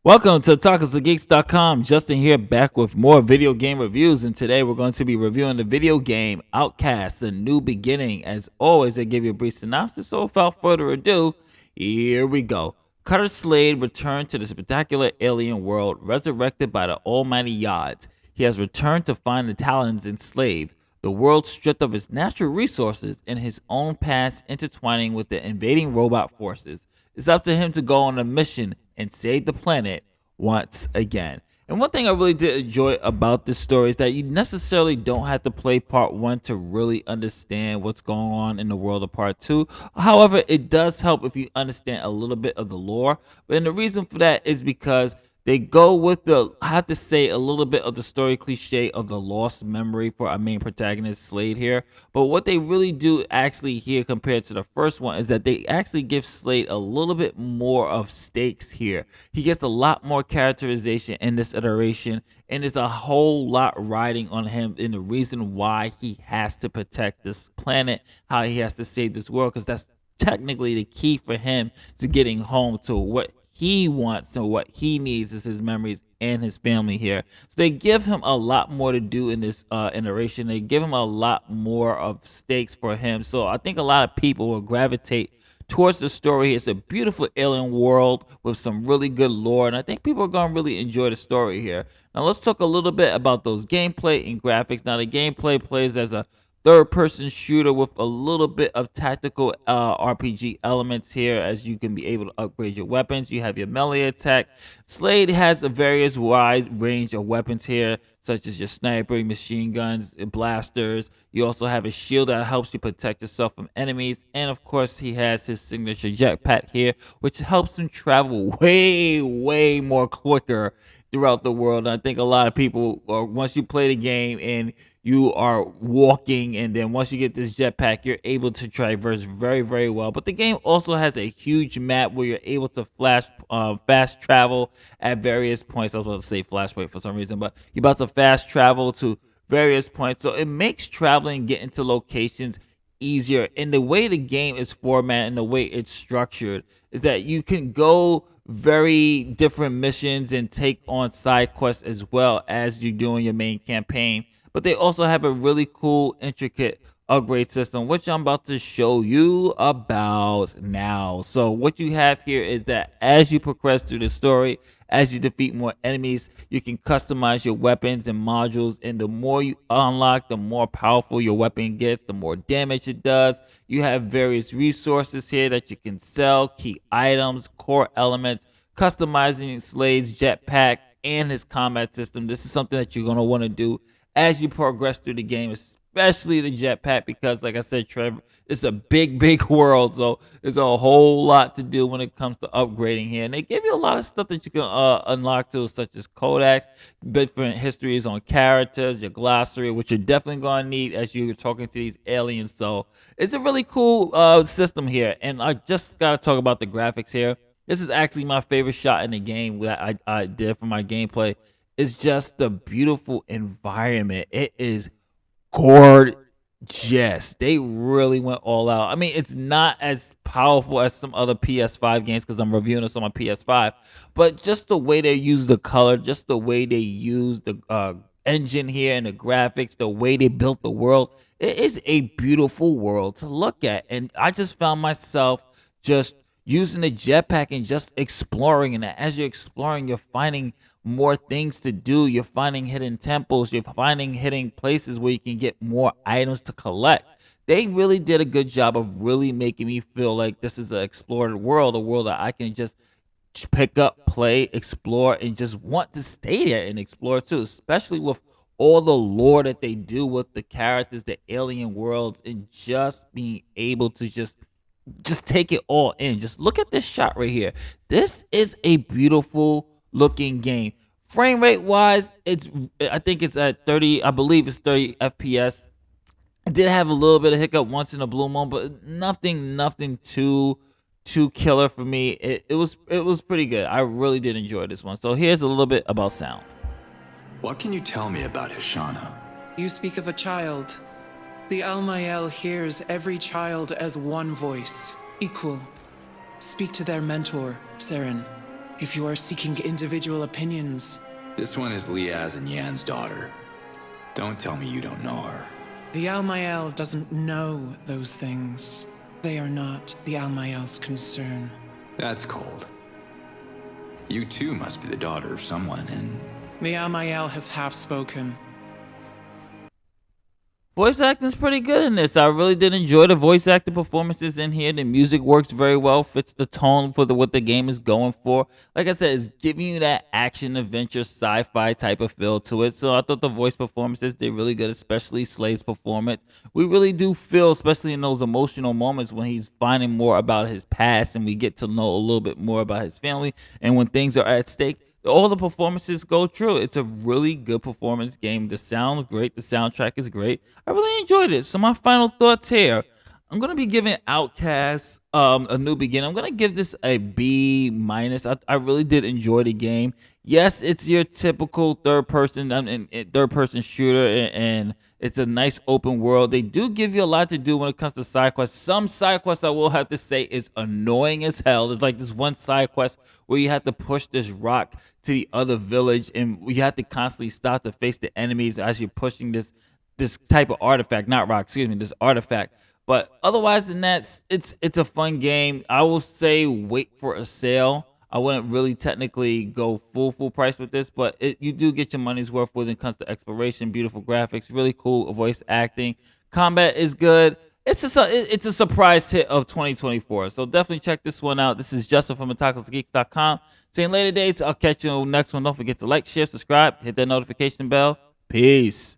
Welcome to TalksOfGeeks.com. Justin here, back with more video game reviews, and today we're going to be reviewing the video game Outcast: A New Beginning. As always, I give you a brief synopsis, so without further ado, here we go. Cutter Slade returned to the spectacular alien world, resurrected by the almighty Yods. He has returned to find the Talans enslaved, the world stripped of its natural resources, and his own past intertwining with the invading robot forces. It's up to him to go on a mission and save the planet once again. And one thing I really did enjoy about this story is that you necessarily don't have to play part one to really understand what's going on in the world of part two. However, it does help if you understand a little bit of the lore. And the reason for that is because they go with the, I have to say, a little bit of the story cliche of the lost memory for our main protagonist, Slade here. But what they really do actually here compared to the first one is that they actually give Slade a little bit more of stakes here. He gets a lot more characterization in this iteration, and there's a whole lot riding on him in the reason why he has to protect this planet, how he has to save this world, because that's technically the key for him to getting home to what he wants and what he needs is his memories and his family here. So they give him a lot more to do in this iteration. They give him a lot more of stakes for him. So I think a lot of people will gravitate towards the story. It's a beautiful alien world with some really good lore, and I think people are going to really enjoy the story here. Now let's talk a little bit about those gameplay and graphics. Now the gameplay plays as a third-person shooter with a little bit of tactical RPG elements here, as you can be able to upgrade your weapons. You have your melee attack. Slade has a various wide range of weapons here, such as your sniper, machine guns, blasters. You also have a shield that helps you protect yourself from enemies, and of course he has his signature jetpack here, which helps him travel way more quicker throughout the world. And I think a lot of people, or once you play the game and you are walking, and then once you get this jetpack, you're able to traverse very well. But the game also has a huge map where you're able to fast travel at various points. I was about to say flashpoint for some reason, but you're about to fast travel to various points, so it makes traveling, getting to locations easier. And the way the game is formatted and the way it's structured is that you can go very different missions and take on side quests as well as you do in your main campaign. But they also have a really cool, intricate upgrade system, which I'm about to show you about now. So what you have here is that as you progress through the story, as you defeat more enemies, you can customize your weapons and modules, and the more you unlock, the more powerful your weapon gets, the more damage it does. You have various resources here that you can sell, key items, core elements, customizing Slade's jetpack and his combat system. This is something that you're going to want to do as you progress through the game, especially the jetpack, because like I said, Trevor, it's a big world, so there's a whole lot to do when it comes to upgrading here. And they give you a lot of stuff that you can unlock too, such as codex, different histories on characters, your glossary, which you're definitely going to need as you're talking to these aliens. So it's a really cool system here. And I just got to talk about the graphics here. This is actually my favorite shot in the game that I did for my gameplay. It's just the beautiful environment. It is gorgeous. They really went all out. I mean, it's not as powerful as some other PS5 games because I'm reviewing this on my PS5, but just the way they use the color, just the way they use the engine here and the graphics, the way they built the world, it is a beautiful world to look at. And I just found myself just using the jetpack and just exploring. And as you're exploring, you're finding more things to do. You're finding hidden temples. You're finding hidden places where you can get more items to collect. They really did a good job of really making me feel like this is an explored world, a world that I can just pick up, play, explore, and just want to stay there and explore too, especially with all the lore that they do with the characters, the alien worlds, and just being able to just take it all in. Just look at this shot right here. This is a beautiful looking game. Frame rate wise, I think it's at 30, I believe it's 30 FPS. I did have a little bit of hiccup once in a blue moon, but nothing too killer for me. It was pretty good. I really did enjoy this one. So here's a little bit about sound. What can you tell me about Hishana? You speak of a child. The Almael hears every child as one voice, equal. Speak to their mentor, Seren. If you are seeking individual opinions, This one is Liaz and Yan's daughter. Don't tell me you don't know her. the Almael doesn't know those things. They are not the Almael's concern. That's cold. You too must be the daughter of someone, and The Almael has half spoken. Voice acting's pretty good in this. I really did enjoy the voice acting performances in here. The music works very well, fits the tone for what the game is going for. Like I said, it's giving you that action, adventure, sci-fi type of feel to it. So I thought the voice performances did really good, especially Slade's performance. We really do feel, especially in those emotional moments when he's finding more about his past and we get to know a little bit more about his family and when things are at stake. All the performances go true. It's a really good performance game. The sound's great. The soundtrack is great. I really enjoyed it. So my final thoughts here. I'm gonna be giving Outcast a new beginning. I'm gonna give this a B minus. I really did enjoy the game. Yes, it's your typical third person shooter, and it's a nice open world. They do give you a lot to do when it comes to side quests. Some side quests I will have to say is annoying as hell. There's like this one side quest where you have to push this rock to the other village, and you have to constantly stop to face the enemies as you're pushing this type of artifact, not rock, excuse me, this artifact. But otherwise than that, it's a fun game. I will say wait for a sale. I wouldn't really technically go full price with this, but you do get your money's worth when it comes to exploration, beautiful graphics, really cool voice acting. Combat is good. It's a surprise hit of 2024. So definitely check this one out. This is Justin from otakusgeeks.com. Saying later days, I'll catch you on the next one. Don't forget to like, share, subscribe, hit that notification bell. Peace.